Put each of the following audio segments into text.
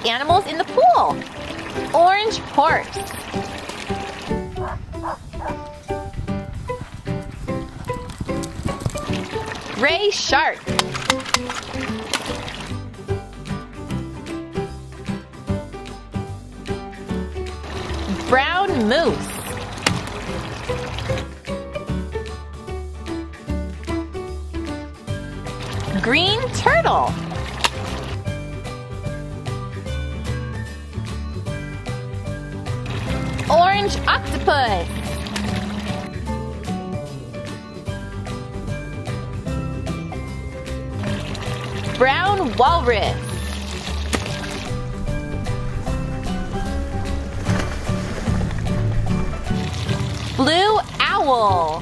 animals in the pool. Orange horse. Gray shark. Brown moose. Green turtle. Orange octopus. Brown walrus. Blue owl.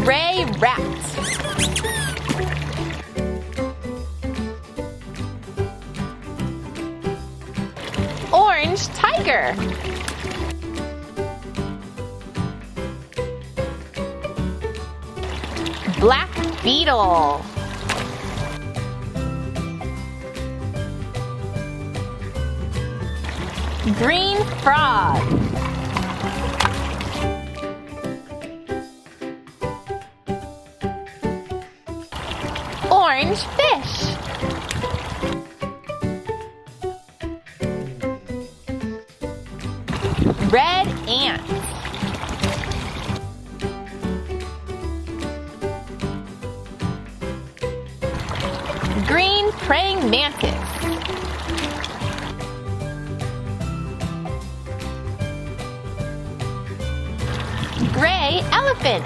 Gray rat. Orange tiger. Black beetle. Green frog. Orange fish. Red ant. Green praying mantis. Gray elephant.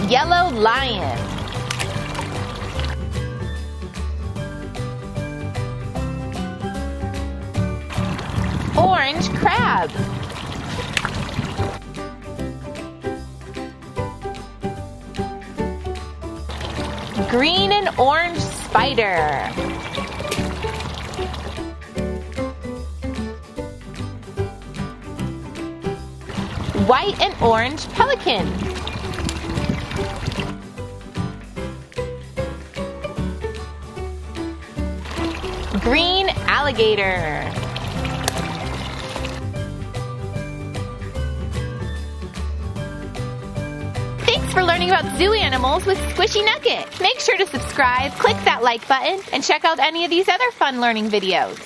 Yellow lion. Orange crab. Green and orange spider. White and orange pelican. Green alligator. Thanks for learning about zoo animals with Squishee Nugget. Make sure to subscribe, click that like button, and check out any of these other fun learning videos.